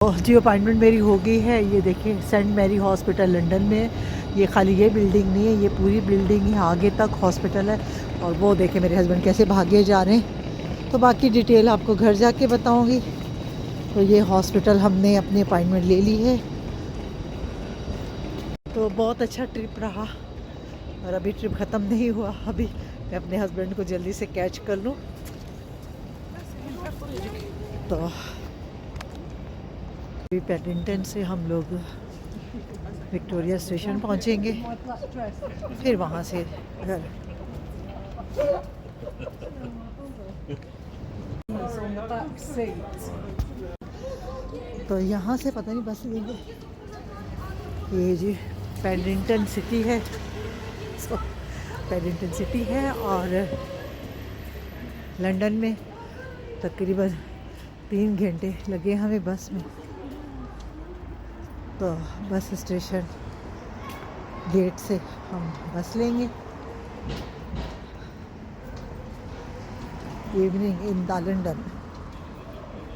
जी appointment मेरी हो गई है। ये देखिए सेंट मैरी हॉस्पिटल लंदन में। ये खाली ये बिल्डिंग नहीं है, ये पूरी बिल्डिंग है, आगे तक हॉस्पिटल है। और वो देखे मेरे हस्बैंड कैसे भागे जा रहे हैं। तो बाकी डिटेल आपको घर जाके बताऊंगी। तो ये हॉस्पिटल हमने अपनी अपॉइंटमेंट ले ली है। तो बहुत अच्छा ट्रिप रहा और अभी ट्रिप ख़त्म नहीं हुआ। अभी मैं अपने हस्बैंड को जल्दी से कैच कर लूँ। तो अभी पैडिंगटन से हम लोग विक्टोरिया स्टेशन पहुंचेंगे, फिर वहां से घर। तो यहाँ से पता नहीं बस लेंगे। ये जी पैडिंगटन सिटी है, पैडिंगटन सिटी है और लंदन में तकरीबन 3 घंटे लगे हमें बस में। तो बस स्टेशन गेट से हम बस लेंगे। Evening in the London,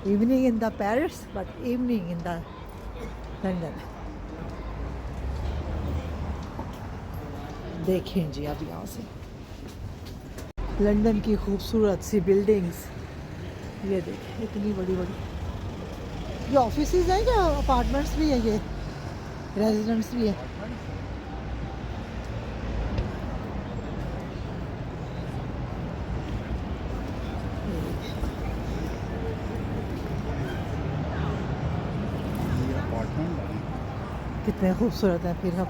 evening in the Paris, but evening in the London. देखें जी अब यहाँ से लंदन की खूबसूरत सी बिल्डिंग्स। ये देखें इतनी बड़ी बड़ी। ये ऑफिसेज हैं क्या अपार्टमेंट्स भी है, ये रेजिडेंट्स भी है। कितने खूबसूरत हैं। फिर हम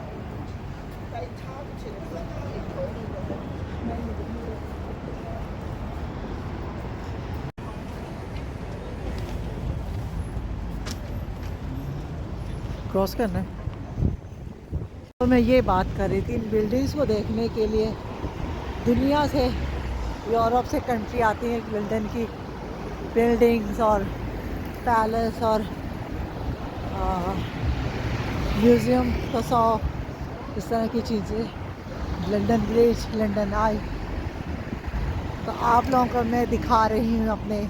क्रॉस करना है। तो मैं ये बात कर रही थी, इन बिल्डिंग्स को देखने के लिए दुनिया से, यूरोप से कंट्री आती है लंदन की बिल्डिंग्स और पैलेस और म्यूज़ियम तो सौ इस तरह की चीज़ें। लंदन ब्रिज, लंदन आई। तो आप लोगों को मैं दिखा रही हूँ अपने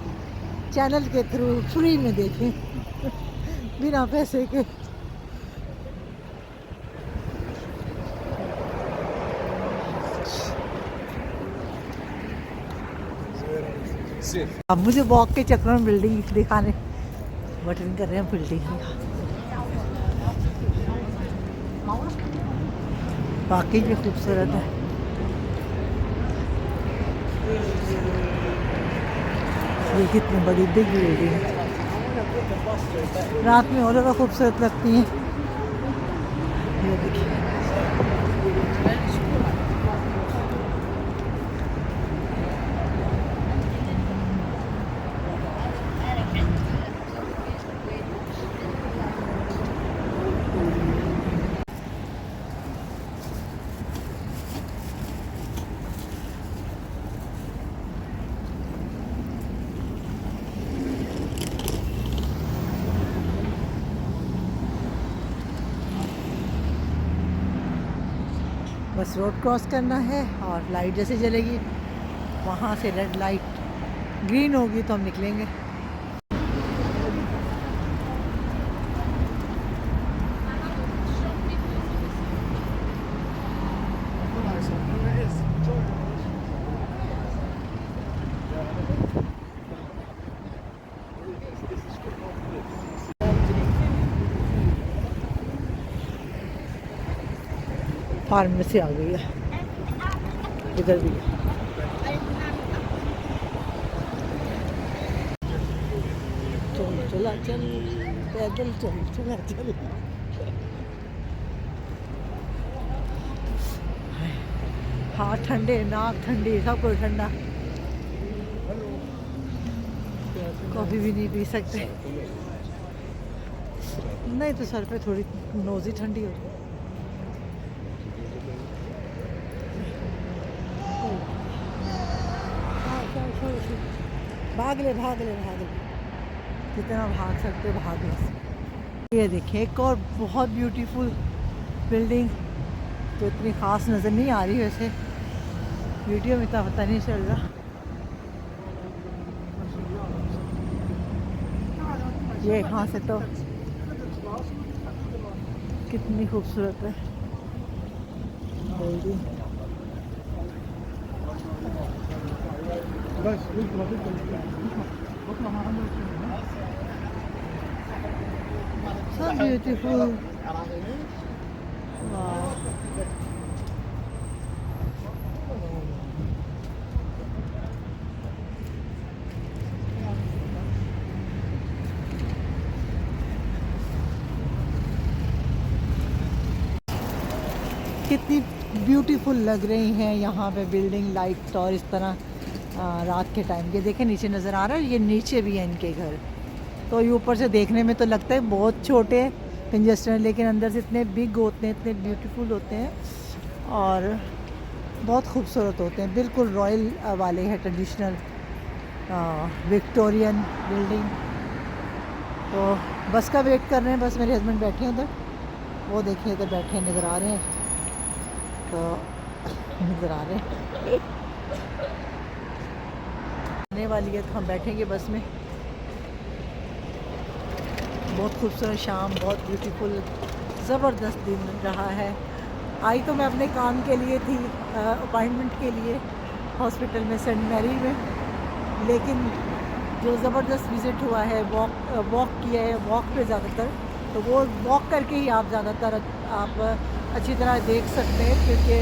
चैनल के थ्रू, फ्री में देखें बिना पैसे के। अब मुझे वॉक के चक्कर में बिल्डिंग दिखाने बटन कर रहे हैं बिल्डिंग। वाकई भी खूबसूरत है। ये कितनी बड़ी बिग बिल्डिंग है, रात में और ज़्यादा खूबसूरत लगती हैं। ये देखिए बस रोड क्रॉस करना है और लाइट जैसे जलेगी वहाँ से रेड लाइट ग्रीन होगी तो हम निकलेंगे। फार्मेसी आ गई है, इधर भी है। चल चला चल, पैदल चल चला चल। हाथ ठंडे, नाक ठंडी, सब कुछ ठंडा। कॉफ़ी भी नहीं पी सकते। नहीं तो सर पे थोड़ी नोज़ ही ठंडी हो। भाग ले भाग ले भाग ले, जितना भाग सकते भाग ले। ये देखिए एक और बहुत ब्यूटीफुल बिल्डिंग, तो इतनी ख़ास नज़र नहीं आ रही वैसे, वीडियो में इतना पता नहीं चल रहा। ये यहाँ से तो कितनी खूबसूरत है बिल्डिंग। So beautiful. Wow. कितनी ब्यूटीफुल लग रही हैं यहाँ पे बिल्डिंग लाइट और इस तरह रात के टाइम के। देखें नीचे नज़र आ रहा है, ये नीचे भी है इनके घर। तो ये ऊपर से देखने में तो लगता है बहुत छोटे कंजेस्टेड, लेकिन अंदर से इतने बिग होते हैं, इतने ब्यूटीफुल होते हैं और बहुत खूबसूरत होते हैं। बिल्कुल रॉयल वाले हैं, ट्रेडिशनल विक्टोरियन बिल्डिंग। तो बस का वेट कर रहे हैं, बस मेरे हस्बैंड बैठे हैं उधर, वो देखिए इधर बैठे नज़र आ रहे हैं, तो नज़र आ रहे हैं आने वाली है तो हम बैठेंगे बस में। बहुत खूबसूरत शाम, बहुत ब्यूटीफुल, ज़बरदस्त दिन रहा है। आई तो मैं अपने काम के लिए थी, अपॉइंटमेंट के लिए हॉस्पिटल में सेंट मैरी में, लेकिन जो ज़बरदस्त विज़िट हुआ है, वॉक किया है, वॉक पे ज़्यादातर, तो वो वॉक करके ही आप ज़्यादातर आप अच्छी तरह देख सकते हैं, क्योंकि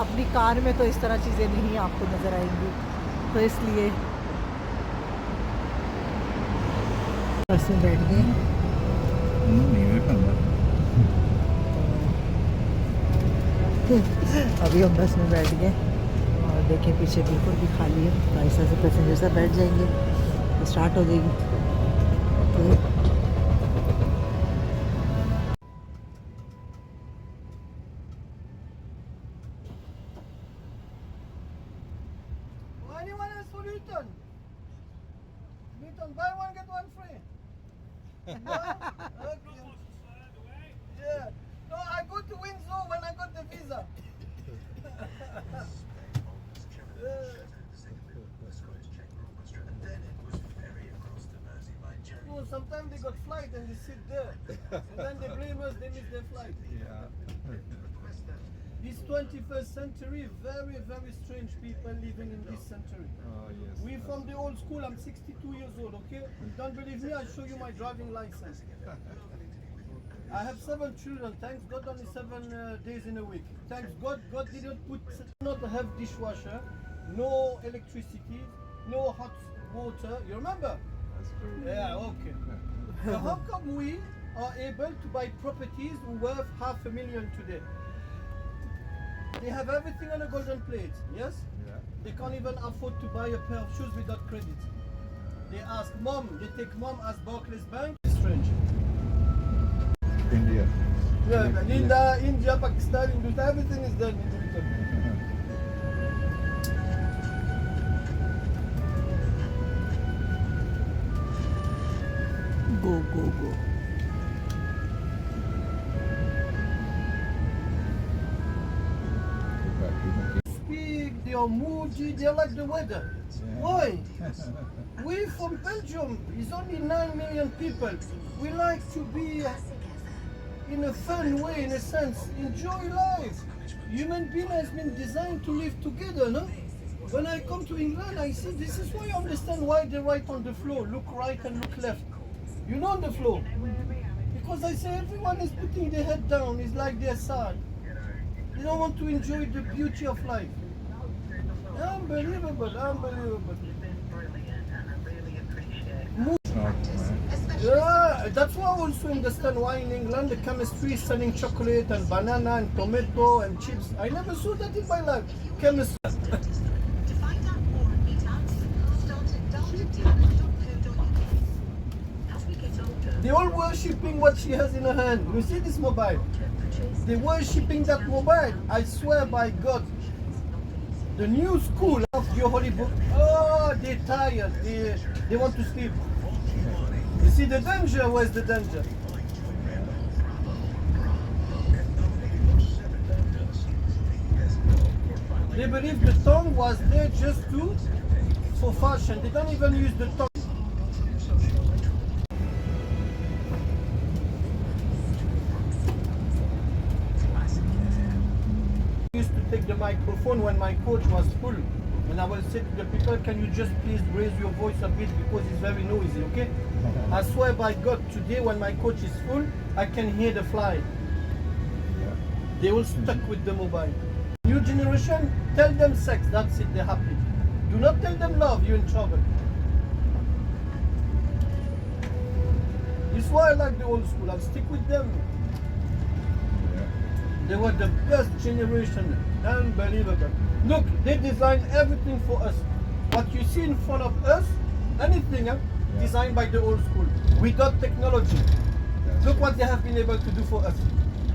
अपनी कार में तो इस तरह चीज़ें नहीं आपको नज़र आएंगी, तो इसलिए बस में बैठ गए। अभी हम बस में बैठ गए और देखें पीछे बिल्कुल भी खाली है, तो ऐसा से पैसेंजर सब बैठ जाएंगे तो स्टार्ट हो जाएगी। तो buy one get one free. Okay. Yeah. No, I go to Windsor when I got the visa. No, sometimes they got flight and they sit there, and then they blame us. They miss their flight. Yeah. This 21st century, very, very strange people living in this century. Oh, yes. We from the old school. I'm 62 years old, okay? Don't believe me? I'll show you my driving license. I have 7 children. Thanks God, only 7 days in a week. Thanks God, God didn't not have dishwasher, no electricity, no hot water. You remember? That's true. Yeah, okay. So how come we are able to buy properties worth $500,000 today? They have everything on a golden plate, yes? Yeah. They can't even afford to buy a pair of shoes without credit. They ask mom, they take mom as Barclays Bank. It's strange. India. Yeah, India, Pakistan, India, everything is done in return. go. Speak, they are moody, they like the weather. Yeah. Why? We from Belgium, it's only 9 million people. We like to be in a fun way, in a sense, enjoy life. Human being has been designed to live together, no? When I come to England, I see this is why I understand why they write on the floor, look right and look left. You know on the floor? Because I say everyone is putting their head down, it's like they're sad. They don't want to enjoy the beauty of life. Unbelievable, unbelievable. Yeah, that's why I also understand why in England the chemistry is selling chocolate and banana and tomato and chips. I never saw that in my life. Chemistry. They all worshipping what she has in her hand. You see this mobile? They worshipping that mobile. I swear by God. The new school of your holy book. Oh, they're tired. They want to sleep. You see the danger? Where's the danger? They believe the tongue was there just for fashion. They don't even use the tongue. take the microphone when my coach was full. And I will say to the people, can you just please raise your voice a bit because it's very noisy, okay? I swear by God, today when my coach is full, I can hear the fly. They all stuck with the mobile. New generation, tell them sex, that's it, they're happy. Do not tell them love, you're in trouble. This is why I like the old school, I'll stick with them. They were the best generation, unbelievable. Look, they designed everything for us. What you see in front of us, anything, designed by the old school, without technology. Look what they have been able to do for us.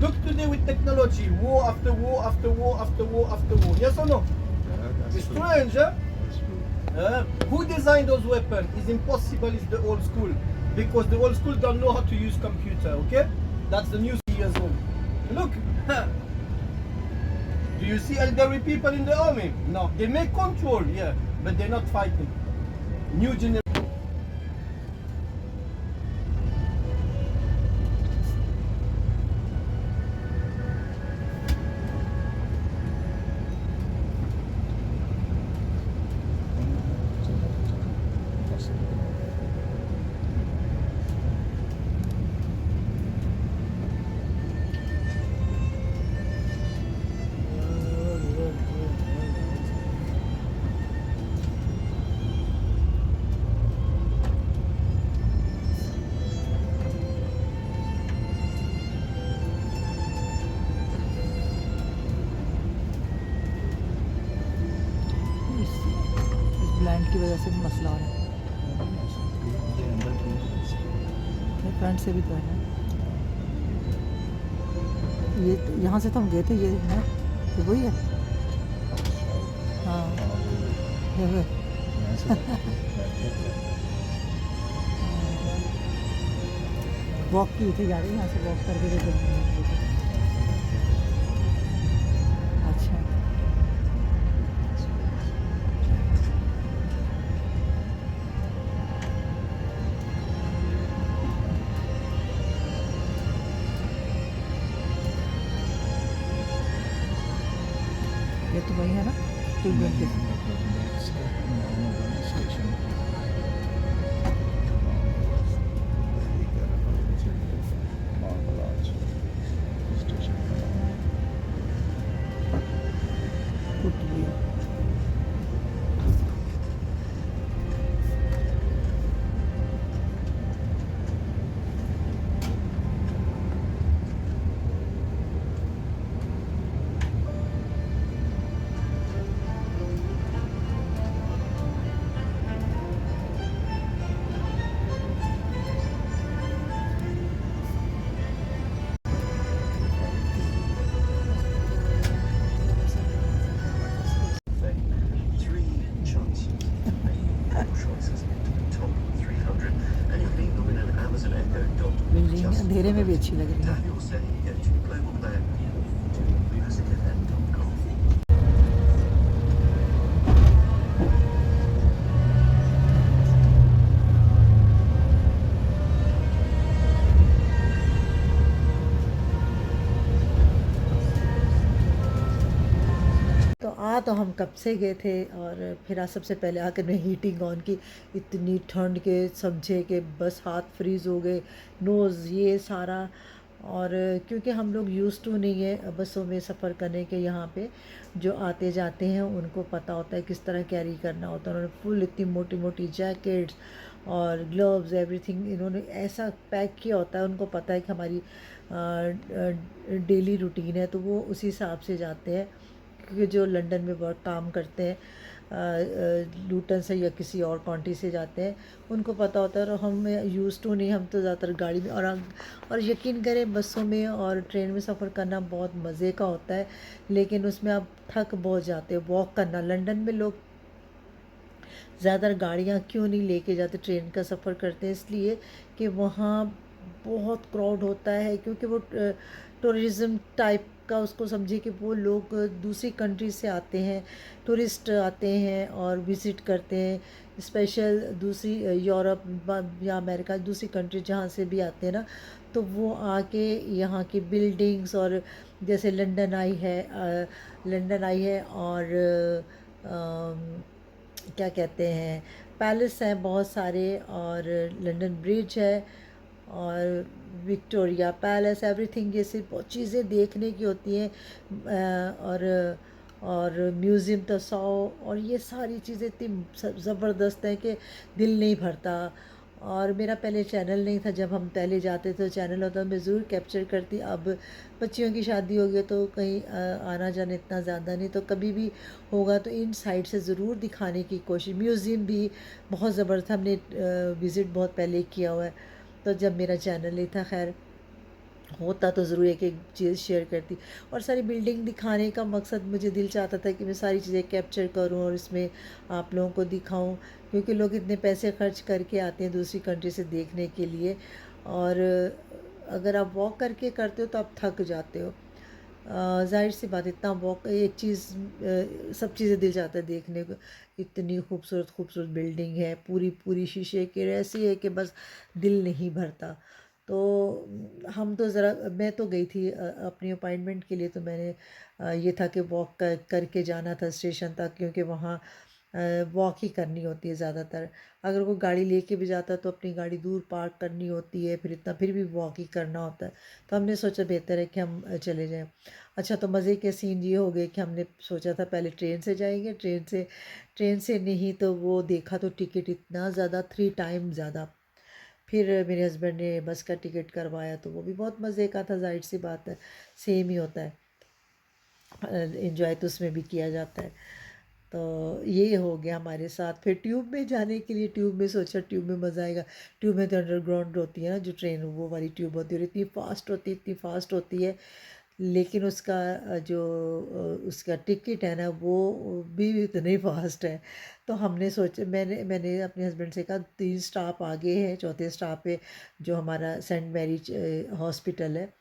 Look today with technology, war after war after war after war after war. Yes or no? It's strange, huh? Who designed those weapons? It's impossible, it's the old school. Because the old school don't know how to use computer, okay? That's the new years old. Look, do you see elderly people in the army? No, they make control, yeah, but they're not fighting. New generation. इस bland की वजह से भी मसला हो रहा है। Front से भी तो है, ये यहाँ से तो हम गए थे, ये है, ये वही है। हाँ, वॉक की थी गाड़ी, यहाँ से वॉक करके गए थे। अच्छा, ये तो वही है ना, 220। बिल्डिंग अंधेरे में भी अच्छी लग रही है। तो हम कब से गए थे, और फिर आज सबसे पहले आकर मैं हीटिंग ऑन की। इतनी ठंड के समझे कि बस हाथ फ्रीज़ हो गए, नोज़ ये सारा। और क्योंकि हम लोग यूज़ टू नहीं है बसों में सफ़र करने के, यहाँ पे जो आते जाते हैं उनको पता होता है किस तरह कैरी करना होता है। उन्होंने फुल इतनी मोटी मोटी जैकेट्स और ग्लव्स एवरीथिंग इन्होंने ऐसा पैक किया होता है, उनको पता है कि हमारी डेली रूटीन है, तो वो उसी हिसाब से जाते हैं। क्योंकि जो लंदन में वर्क काम करते हैं लूटन से या किसी और काउंटी से जाते हैं, उनको पता होता है। और हम यूज़ टू नहीं, हम तो ज़्यादातर गाड़ी में, और यकीन करें बसों में और ट्रेन में सफ़र करना बहुत मज़े का होता है, लेकिन उसमें आप थक बहुत जाते हो वॉक करना। लंदन में लोग ज़्यादातर गाड़ियाँ क्यों नहीं लेके जाते, ट्रेन का सफ़र करते हैं इसलिए कि वहाँ बहुत क्राउड होता है, क्योंकि वो टूरिज़्म टाइप का उसको समझिए कि वो लोग दूसरी कंट्री से आते हैं, टूरिस्ट आते हैं और विज़िट करते हैं, स्पेशल दूसरी यूरोप या अमेरिका, दूसरी कंट्री जहाँ से भी आते हैं ना, तो वो आके यहाँ की बिल्डिंग्स, और जैसे लंदन आई है, और क्या कहते हैं, पैलेस हैं बहुत सारे, और लंदन ब्रिज है, और विक्टोरिया पैलेस, एवरीथिंग, ये सिर्फ बहुत चीज़ें देखने की होती हैं। और म्यूज़ियम तो 100, और ये सारी चीज़ें इतनी ज़बरदस्त हैं कि दिल नहीं भरता। और मेरा पहले चैनल नहीं था, जब हम पहले जाते तो चैनल होता, मैं ज़रूर कैप्चर करती। अब बच्चियों की शादी हो गई तो कहीं आना जाना इतना ज़्यादा नहीं, तो कभी भी होगा तो इन साइड से ज़रूर दिखाने की कोशिश। म्यूज़ियम भी बहुत ज़बरदस्त, हमने विज़िट बहुत पहले किया हुआ है, तो जब मेरा चैनल नहीं था, खैर होता तो ज़रूर एक एक चीज़ शेयर करती। और सारी बिल्डिंग दिखाने का मकसद, मुझे दिल चाहता था कि मैं सारी चीज़ें कैप्चर करूं और इसमें आप लोगों को दिखाऊं, क्योंकि लोग इतने पैसे खर्च करके आते हैं दूसरी कंट्री से देखने के लिए, और अगर आप वॉक करके करते हो तो आप थक जाते हो। ज़ाहिर सी बात, इतना वॉक, एक चीज़, सब चीज़ें दिल चाहता है देखने को। इतनी खूबसूरत खूबसूरत बिल्डिंग है, पूरी पूरी शीशे की, ऐसी है कि बस दिल नहीं भरता। तो हम तो ज़रा, मैं तो गई थी अपनी अपॉइंटमेंट के लिए, तो मैंने ये था कि वॉक करके जाना था स्टेशन तक, क्योंकि वहाँ वॉक ही करनी होती है ज़्यादातर। अगर कोई गाड़ी लेके भी जाता है तो अपनी गाड़ी दूर पार्क करनी होती है, फिर भी वॉक ही करना होता है। तो हमने सोचा बेहतर है कि हम चले जाएं। अच्छा, तो मज़े के सीन ये हो गए कि हमने सोचा था पहले ट्रेन से जाएंगे, ट्रेन से नहीं तो वो देखा तो टिकट इतना ज़्यादा, 3 टाइम ज़्यादा। फिर मेरे हस्बैंड ने बस का टिकट करवाया, तो वो भी बहुत मज़े का था, जाहिर सी बात है, सेम ही होता है, एंजॉय तो उसमें भी किया जाता है। तो ये हो गया हमारे साथ। फिर ट्यूब में जाने के लिए, ट्यूब में सोचा ट्यूब में मज़ा आएगा। ट्यूब में तो अंडरग्राउंड होती है ना जो ट्रेन, वो वाली ट्यूब होती है, और इतनी फास्ट होती है, लेकिन उसका उसका टिकट है ना, वो भी इतने फास्ट है। तो हमने सोचा, मैंने अपने हस्बैंड से कहा, 3 स्टॉप आगे है, चौथे स्टॉप पे जो हमारा सेंट मैरी हॉस्पिटल है,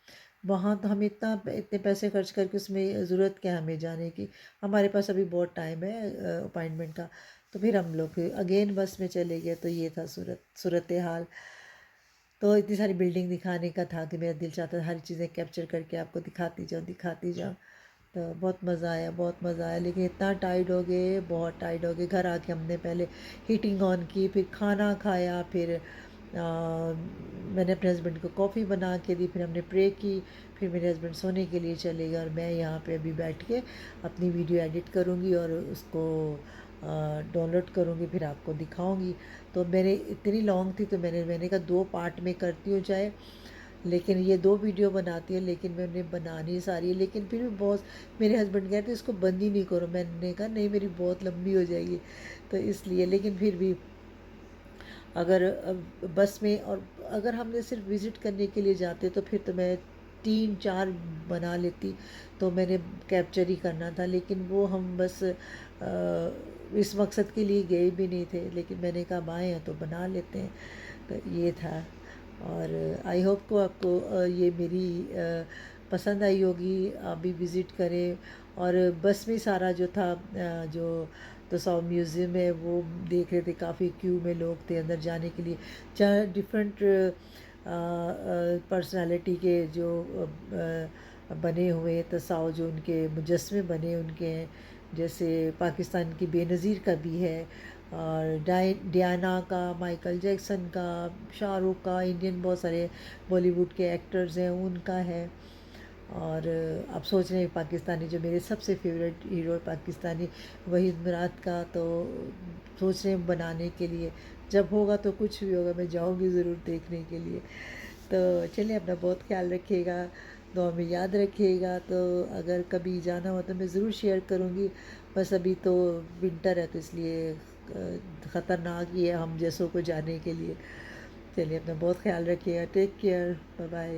वहाँ तो हम इतने पैसे खर्च करके, उसमें ज़रूरत क्या है हमें जाने की, हमारे पास अभी बहुत टाइम है अपॉइंटमेंट का। तो फिर हम लोग फिर अगेन बस में चले गए। तो ये था सूरत हाल। तो इतनी सारी बिल्डिंग दिखाने का था कि मेरा दिल चाहता था हर चीज़ें कैप्चर करके आपको दिखाती जाऊँ। तो बहुत मज़ा आया, बहुत मज़ा आया, लेकिन इतना टाइड हो गए, बहुत टाइड हो गए। घर आके हमने पहले हीटिंग ऑन की, फिर खाना खाया, फिर मैंने अपने हस्बैंड को कॉफ़ी बना के दी, फिर हमने प्रे की, फिर मेरे हस्बैंड सोने के लिए चले गए, और मैं यहाँ पे अभी बैठ के अपनी वीडियो एडिट करूँगी और उसको डाउनलोड करूँगी, फिर आपको दिखाऊँगी। तो मेरे इतनी लॉन्ग थी, तो मैंने कहा 2 पार्ट में करती हूँ चाहे, लेकिन ये 2 वीडियो बनाती है, लेकिन मैंने बनानी सारी है, लेकिन फिर भी बहुत, मेरे हस्बैंड कहते हैं इसको बंद ही नहीं करो, मैंने कहा नहीं, मेरी बहुत लंबी हो जाएगी, तो इसलिए। लेकिन फिर भी अगर बस में, और अगर हमने सिर्फ विज़िट करने के लिए जाते तो फिर तो मैं 3-4 बना लेती, तो मैंने कैप्चर ही करना था, लेकिन वो हम बस इस मकसद के लिए गए भी नहीं थे, लेकिन मैंने कहा आए हैं तो बना लेते हैं। तो ये था। और आई होप को आपको ये मेरी पसंद आई होगी, आप भी विज़िट करें। और बस में सारा जो था, जो तो सौ म्यूज़ियम है वो देख रहे थे, काफ़ी क्यू में लोग थे अंदर जाने के लिए। चाहे डिफरेंट पर्सनालिटी के जो बने हुए तसाव, जो उनके मुजस्मे बने उनके हैं, जैसे पाकिस्तान की बेनज़ीर का भी है, और डियाना का, माइकल जैक्सन का, शाहरुख का, इंडियन बहुत सारे बॉलीवुड के एक्टर्स हैं उनका है। और आप सोच रहे हैं पाकिस्तानी, जो मेरे सबसे फेवरेट हीरो पाकिस्तानी वहीद मिरात का, तो सोच रहे हैं बनाने के लिए। जब होगा तो कुछ भी होगा, मैं जाऊंगी ज़रूर देखने के लिए। तो चलिए, अपना बहुत ख़्याल रखिएगा, दुआ में याद रखिएगा। तो अगर कभी जाना हो तो मैं ज़रूर शेयर करूँगी। बस अभी तो विंटर है, तो इसलिए ख़तरनाक ही है हम जैसों को जाने के लिए। चलिए, अपना बहुत ख्याल रखिएगा। Take care, bye bye.